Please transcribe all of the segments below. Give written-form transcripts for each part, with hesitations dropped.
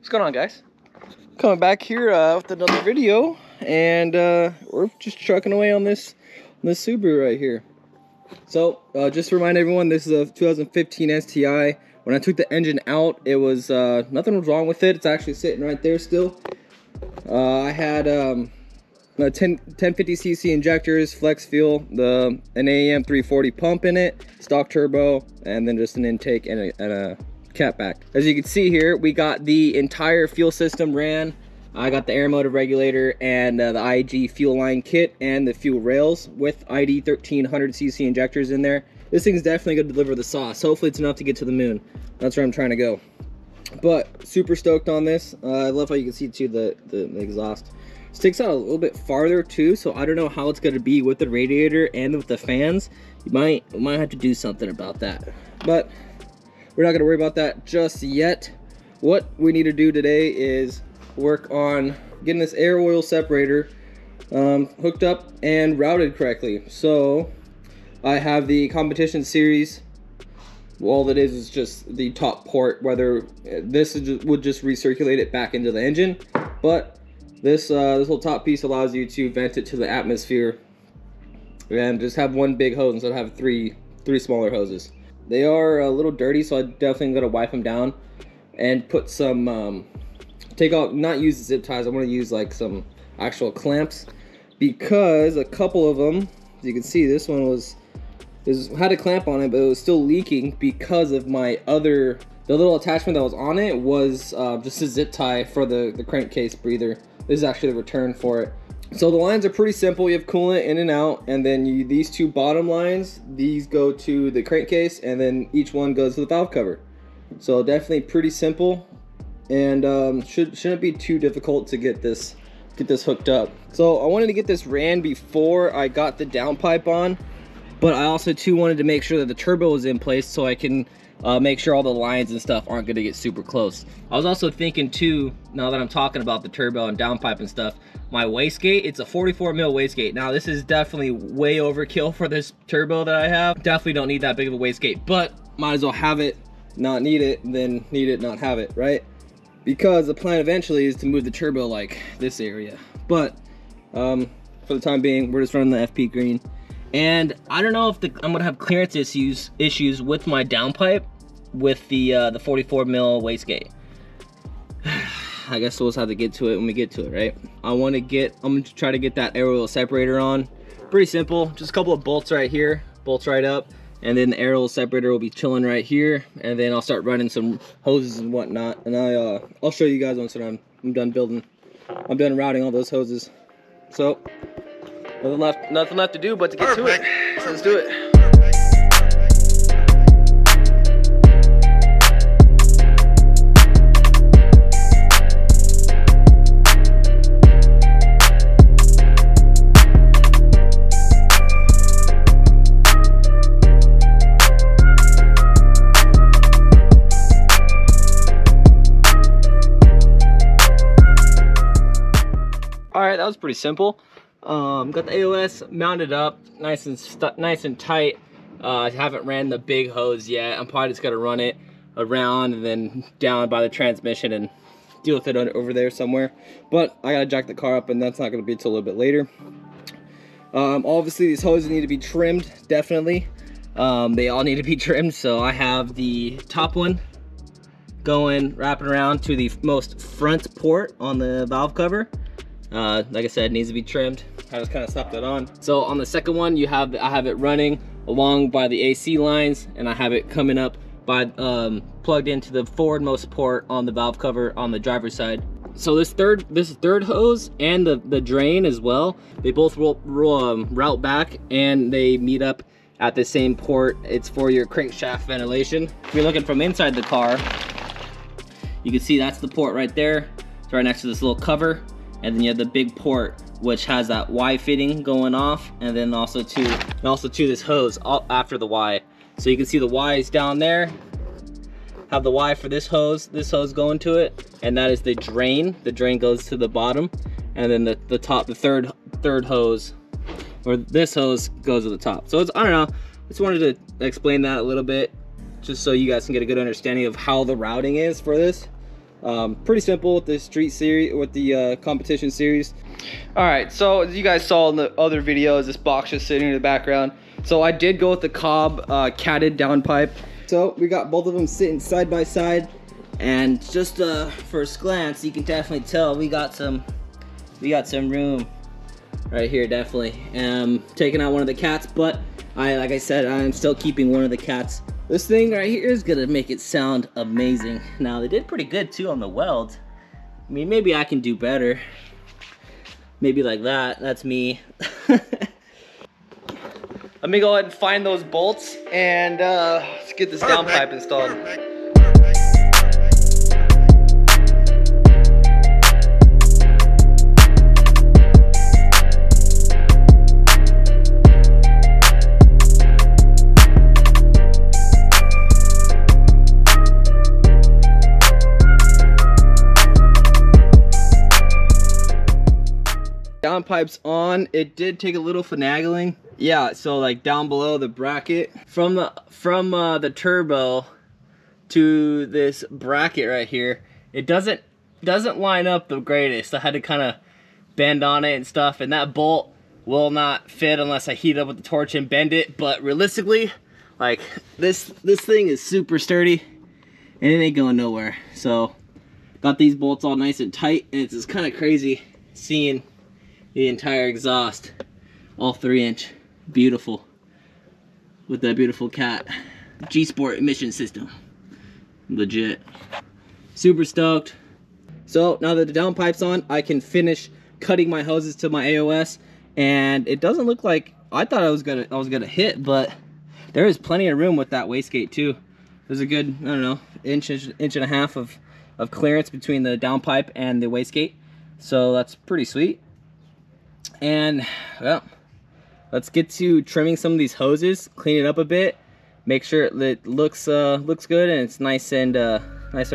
What's going on, guys? Coming back here with another video, and we're just trucking away on this Subaru right here. So just to remind everyone, this is a 2015 STI. When I took the engine out, it was nothing was wrong with it. It's actually sitting right there still. I had 1050cc injectors, flex fuel, an AEM 340 pump in it, stock turbo, and then just an intake and a catback. As you can see here, we got the entire fuel system ran. I got the air motor regulator and the IG fuel line kit and the fuel rails with ID 1300cc injectors in there. This thing's definitely gonna deliver the sauce. Hopefully it's enough to get to the moon. That's where I'm trying to go. But super stoked on this. I love how you can see too the exhaust. Sticks out a little bit farther too, so I don't know how it's gonna be with the radiator and with the fans. You might have to do something about that. But we're not gonna worry about that just yet. What we need to do today is work on getting this air oil separator hooked up and routed correctly. So I have the competition series. All that is just the top port. Whether this would just recirculate it back into the engine, but this little top piece allows you to vent it to the atmosphere and just have one big hose instead of have three smaller hoses. They are a little dirty, so I definitely gotta wipe them down and put some take off, not use the zip ties. I want to use like some actual clamps, because a couple of them, as you can see, this one had a clamp on it, but it was still leaking because of the little attachment that was on it was just a zip tie for the crankcase breather. This is actually the return for it. So the lines are pretty simple. You have coolant in and out, and then these two bottom lines, these go to the crankcase, and then each one goes to the valve cover. So definitely pretty simple, and shouldn't be too difficult to get this hooked up. So I wanted to get this ran before I got the downpipe on, but I also too wanted to make sure that the turbo was in place so I can make sure all the lines and stuff aren't going to get super close. I was also thinking too, now that I'm talking about the turbo and downpipe and stuff, my wastegate, it's a 44 mil wastegate. Now this is definitely way overkill for this turbo that I have. Definitely don't need that big of a wastegate, but might as well have it, not need it, than need it, not have it, right? Because the plan eventually is to move the turbo like this area. But for the time being, we're just running the FP green. And I don't know if I'm gonna have clearance issues with my downpipe with the 44 mil wastegate. I guess we'll just have to get to it when we get to it, right? I'm gonna try to get that air oil separator on. Pretty simple, just a couple of bolts right here, bolts right up, and then the air oil separator will be chilling right here, and then I'll start running some hoses and whatnot, and I'll show you guys once I'm done routing all those hoses. So nothing left to do but to get to it. So let's do it. Alright, that was pretty simple. Got the AOS mounted up nice and tight. I haven't ran the big hose yet. I'm probably just gonna run it around and then down by the transmission and deal with it over there somewhere. But I gotta jack the car up, and that's not gonna be until a little bit later. Obviously these hoses need to be trimmed, definitely. They all need to be trimmed. So I have the top one wrapping around to the most front port on the valve cover. Like I said, it needs to be trimmed. I just kind of slapped that on. So on the second one, I have it running along by the AC lines, and I have it coming up by plugged into the forwardmost port on the valve cover on the driver's side. So this third hose and the drain as well, they both route back, and they meet up at the same port. It's for your crankshaft ventilation. If you're looking from inside the car, you can see that's the port right there. It's right next to this little cover. And then you have the big port, which has that Y fitting going off, and then also to this hose after the Y. So you can see the Y is down there. Have the Y for this hose going to it, and that is the drain. The drain goes to the bottom, and then the third hose, or this hose, goes to the top. So I don't know. Just wanted to explain that a little bit, just so you guys can get a good understanding of how the routing is for this. Pretty simple with the street series, with the competition series. All right, so as you guys saw in the other videos, this box just sitting in the background. So I did go with the COBB catted downpipe. So we got both of them sitting side by side, and just first glance, you can definitely tell we got some room right here, definitely. Taking out one of the cats, but like I said, I'm still keeping one of the cats. This thing right here is gonna make it sound amazing. Now they did pretty good too on the weld. I mean, maybe I can do better. Maybe like that. That's me. Let me go ahead and find those bolts and let's get this downpipe installed. Downpipe's on. It did take a little finagling. Yeah, so like down below the bracket, from the turbo to this bracket right here, it doesn't line up the greatest. I had to kind of bend on it and stuff, and that bolt will not fit unless I heat it up with the torch and bend it. But realistically, like this thing is super sturdy and it ain't going nowhere. So got these bolts all nice and tight, and it's just kind of crazy seeing the entire exhaust, all 3-inch, beautiful, with that beautiful cat G-Sport emission system. Legit. Super stoked. So now that the downpipe's on, I can finish cutting my hoses to my AOS, and it doesn't look like I thought I was gonna hit, but there is plenty of room with that wastegate too. There's a good, I don't know, inch and a half of clearance between the downpipe and the wastegate, so that's pretty sweet. And well, let's get to trimming some of these hoses, clean it up a bit, make sure it looks good and it's nice and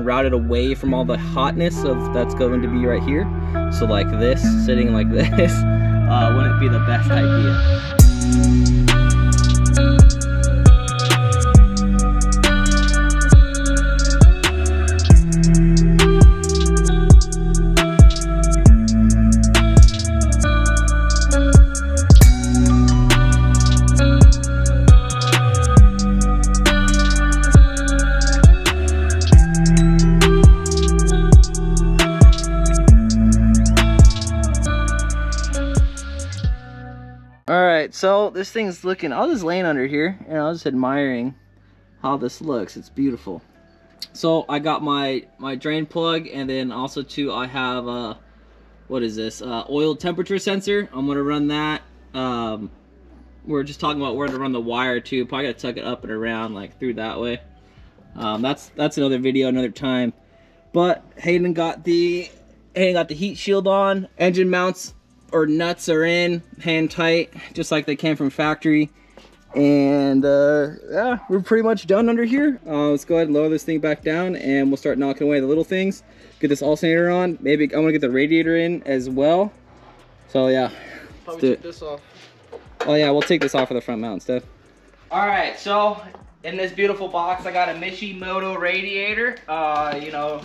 routed away from all the hotness of that's going to be right here. So like this, sitting like this, wouldn't be the best idea. Alright, so this thing's looking, I was just laying under here and I was just admiring how this looks. It's beautiful. So I got my drain plug, and then also too I have what is this, oil temperature sensor. I'm gonna run that. We're just talking about where to run the wire too. Probably gotta tuck it up and around like through that way. That's another video, another time. But Hayden got the heat shield on. Engine mounts or nuts are in, hand tight, just like they came from factory. And yeah, we're pretty much done under here. Let's go ahead and lower this thing back down, and we'll start knocking away the little things. Get this alternator on. Maybe I'm gonna get the radiator in as well. So yeah, let's do it. This off. Oh yeah, we'll take this off of the front mount stuff. All right, so in this beautiful box, I got a Mishimoto radiator. You know,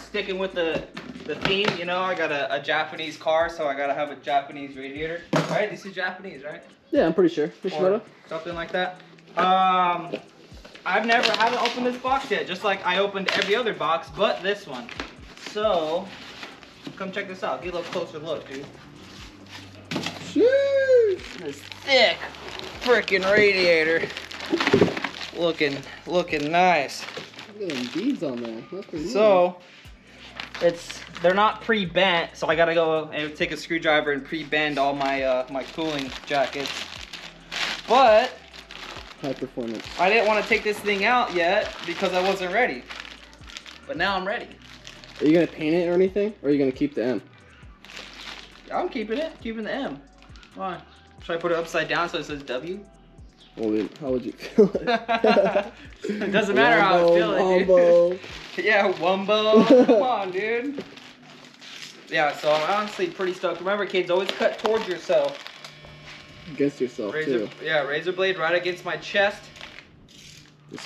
sticking with the theme, you know, I got a Japanese car, so I gotta have a Japanese radiator. Right? This is Japanese, right? Yeah, I'm pretty sure. Mishimoto. Something like that. Haven't opened this box yet, just like I opened every other box but this one. So come check this out. Get a little closer look, dude. Sheesh. This thick freaking radiator. Looking nice. Look at them beads on there. That's pretty so they're not pre-bent, so I gotta go and take a screwdriver and pre-bend all my my cooling jackets. But high performance. I didn't want to take this thing out yet because I wasn't ready. But now I'm ready. Are you gonna paint it or anything, or are you gonna keep the M? I'm keeping it, keeping the M. Why? Should I put it upside down so it says W? Well, then, how would you feel it? It doesn't matter how I feel it, dude. Yeah, Wumbo. Come on, dude. Yeah, so I'm honestly pretty stoked. Remember, kids, always cut towards yourself. Against yourself, too. Yeah, razor blade right against my chest.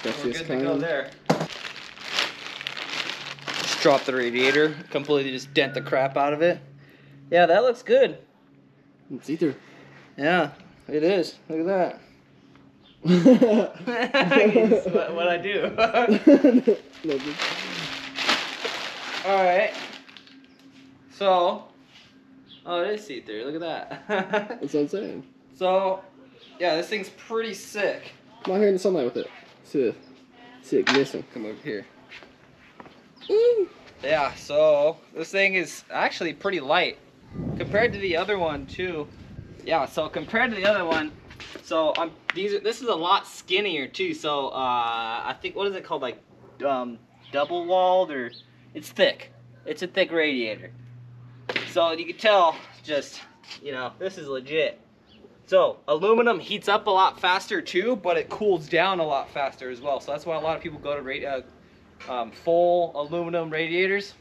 We're good to go there. drop the radiator, completely just dent the crap out of it. Yeah, that looks good. It's either. Yeah, it is. Look at that. what I do. Alright. So, oh, it is see-through. Look at that. That's what I'm saying. So, yeah, this thing's pretty sick. Come out here in the sunlight with it. See it glisten. Come over here. Yeah, so this thing is actually pretty light compared to the other one too. Yeah, so compared to the other one, so this is a lot skinnier too. So I think, what is it called, like double walled, or it's thick. It's a thick radiator. So you can tell, just, you know, this is legit. So aluminum heats up a lot faster too, but it cools down a lot faster as well. So that's why a lot of people go to full aluminum radiators,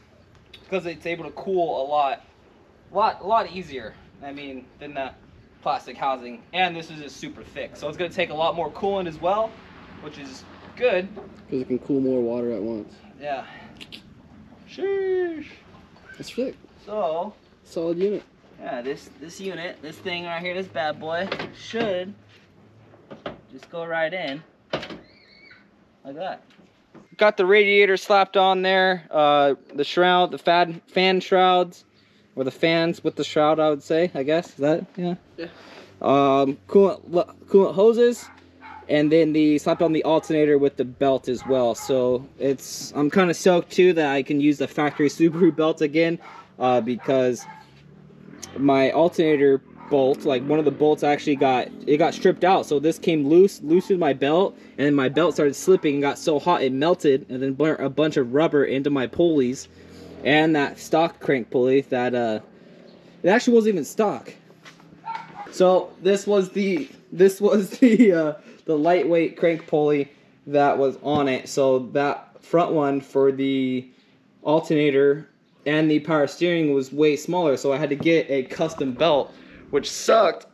because it's able to cool a lot easier, I mean, than that plastic housing. And this is just super thick, so it's going to take a lot more coolant as well, which is good because it can cool more water at once. Yeah. Sheesh. That's thick. So solid unit. Yeah, this unit, this thing right here, this bad boy, should just go right in like that. Got the radiator slapped on there, the shroud, the fan shrouds, or the fans with the shroud, I would say, I guess. Is that, yeah? Yeah. Coolant hoses, and then slapped on the alternator with the belt as well. So I'm kind of stoked too that I can use the factory Subaru belt again, because my alternator bolt, like one of the bolts actually got stripped out, so this came loose with my belt, and then my belt started slipping and got so hot it melted, and then burnt a bunch of rubber into my pulleys and that stock crank pulley that it actually wasn't even stock. So this was the lightweight crank pulley that was on it. So that front one for the alternator and the power steering was way smaller, so I had to get a custom belt, which sucked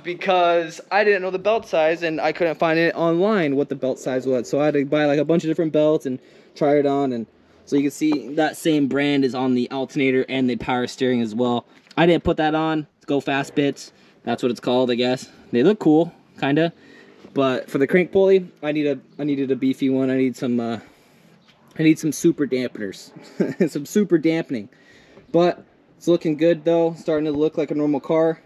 because I didn't know the belt size, and I couldn't find it online what the belt size was. So I had to buy like a bunch of different belts and try it on, and so you can see that same brand is on the alternator and the power steering as well. I didn't put that on. Go Fast Bits, that's what it's called, I guess. They look cool, kinda, but for the crank pulley, I needed a beefy one. I need some super dampeners, some super dampening. But it's looking good though, starting to look like a normal car,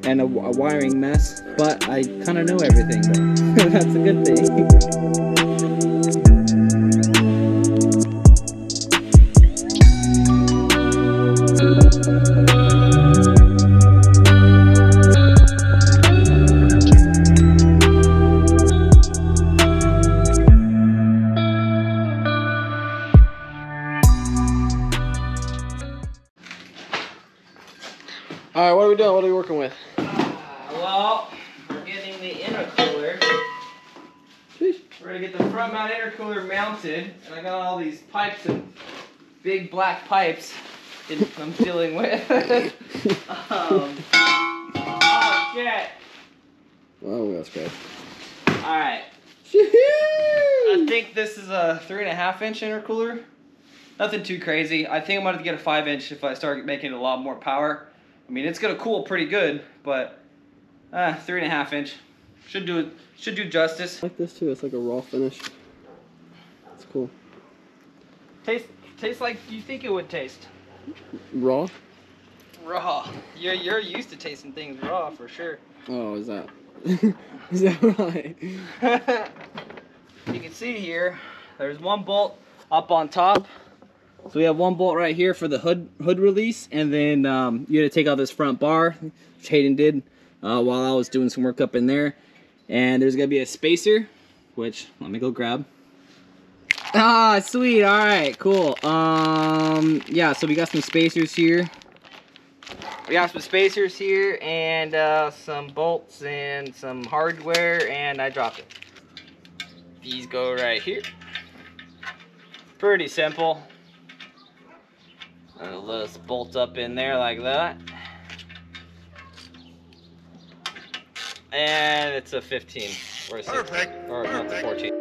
and a wiring mess, but I kind of know everything though. That's a good thing. Alright, what are we doing? What are we working with? Well, we're getting the intercooler. Sheesh. We're gonna get the front mount intercooler mounted, and I got all these pipes and big black pipes I'm dealing with. Oh shit! Oh, that's great. Alright. I think this is a 3.5-inch intercooler. Nothing too crazy. I think I'm gonna get a 5-inch if I start making a lot more power. I mean, it's gonna cool pretty good, but 3.5-inch should do justice. I like this too. It's like a raw finish. It's cool. Tastes like you think it would taste. Raw? Raw. You're used to tasting things raw for sure. Oh, is that? Is that right? You can see here, there's one bolt up on top. So we have one bolt right here for the hood release, and then you had to take out this front bar, which Hayden did while I was doing some work up in there. And there's gonna be a spacer, which let me go grab. Ah, sweet. All right, cool. Yeah, so we got some spacers here. And some bolts and some hardware, and I dropped it. These go right here. Pretty simple. I'll let us bolt up in there like that. And it's a 15 or a 16, or not, the 14.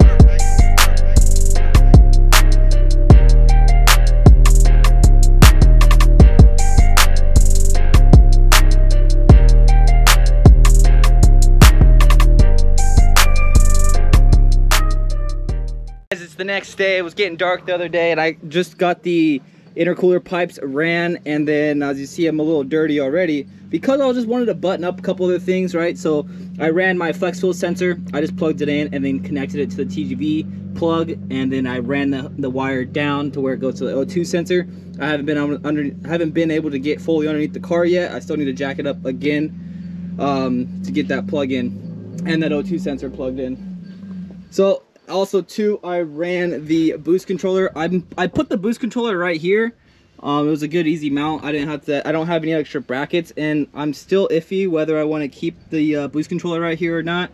the next day. It was getting dark the other day, and I just got the intercooler pipes ran, and then as you see, I'm a little dirty already because I just wanted to button up a couple other things, right? So I ran my flex fuel sensor. I just plugged it in and then connected it to the TGV plug, and then I ran the wire down to where it goes to the O2 sensor. I haven't been able to get fully underneath the car yet. I still need to jack it up again to get that plug in and that O2 sensor plugged in. So also too, I ran the boost controller. I put the boost controller right here. It was a good easy mount. I don't have any extra brackets, and I'm still iffy whether I want to keep the boost controller right here or not.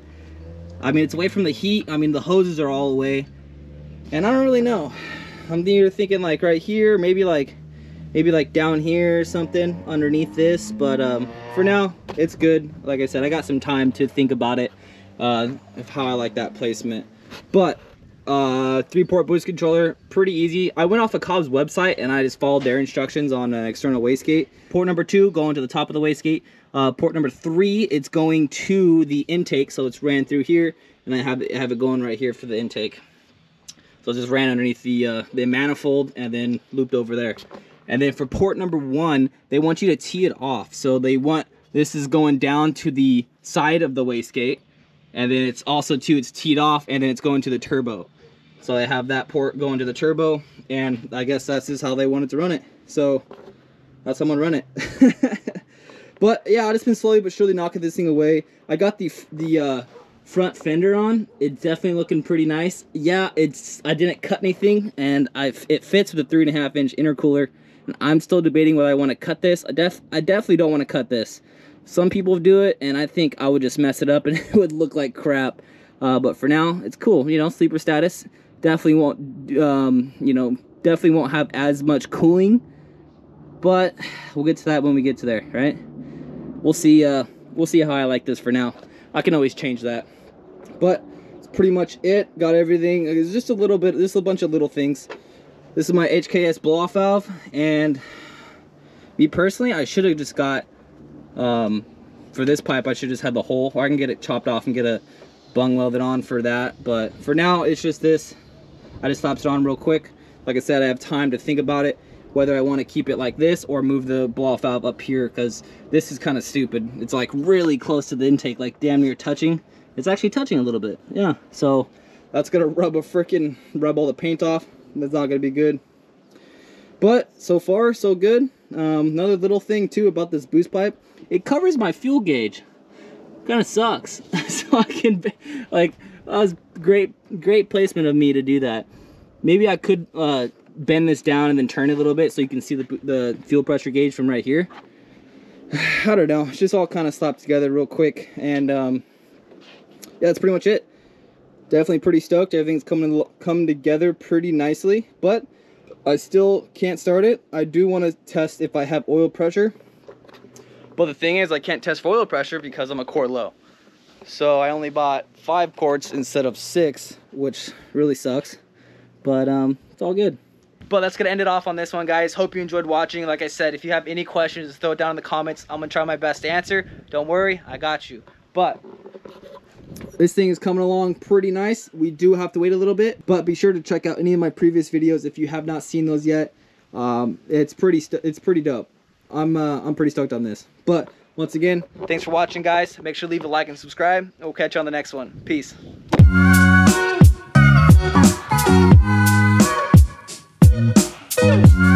I mean, it's away from the heat. I mean, the hoses are all away, and I don't really know. I'm either thinking like right here, maybe like down here or something underneath this, but for now it's good. Like I said, I got some time to think about it, of how I like that placement. But 3-port boost controller, pretty easy. I went off of COBB's website and I just followed their instructions on an external wastegate. Port number 2 going to the top of the wastegate. Port number 3, it's going to the intake, so it's ran through here, and I have it going right here for the intake. So it just ran underneath the manifold and then looped over there. And then for port number 1, they want you to tee it off. So this is going down to the side of the wastegate, and then it's also it's teed off, and then it's going to the turbo. So I have that port going to the turbo, and I guess that's just how they wanted to run it. So that's how I'm gonna run it. But yeah, I've just been slowly but surely knocking this thing away. I got the front fender on. It's definitely looking pretty nice. Yeah, I didn't cut anything, and it fits with a 3.5-inch intercooler. And I'm still debating whether I want to cut this. I definitely don't want to cut this. Some people do it, and I think I would just mess it up and it would look like crap. But for now, it's cool. You know, sleeper status. Definitely won't, definitely won't have as much cooling. But we'll get to that when we get to there, right? We'll see how I like this for now. I can always change that. But it's pretty much it. Got everything. It's just a little bit, just a bunch of little things. This is my HKS blow-off valve, and me personally, I should have just got, for this pipe, I should just have the hole, or I can get it chopped off and get a bung welded on for that. But for now, it's just this. I just slapped it on real quick. Like I said, I have time to think about it, whether I want to keep it like this or move the blow-off valve up here, because this is kind of stupid. It's like really close to the intake, like damn near touching. It's actually touching a little bit, yeah. So that's gonna rub all the paint off. That's not gonna be good. But so far, so good. Another little thing too about this boost pipe, it covers my fuel gauge. Kind of sucks. So I can, like, that was great placement of me to do that. Maybe I could bend this down and then turn it a little bit so you can see the fuel pressure gauge from right here. I don't know. It's just all kind of slapped together real quick, and yeah, that's pretty much it. Definitely pretty stoked. Everything's come together pretty nicely, but I still can't start it. I do want to test if I have oil pressure, but the thing is, I can't test for oil pressure because I'm a quart low. So I only bought 5 quarts instead of 6, which really sucks, but it's all good. But that's gonna end it off on this one, guys. Hope you enjoyed watching. Like I said, if you have any questions, just throw it down in the comments. I'm gonna try my best to answer. Don't worry, I got you. But this thing is coming along pretty nice. We do have to wait a little bit, but be sure to check out any of my previous videos if you have not seen those yet. It's pretty dope. I'm pretty stoked on this. But once again, thanks for watching, guys. Make sure to leave a like and subscribe, and we'll catch you on the next one. Peace. We'll be right back.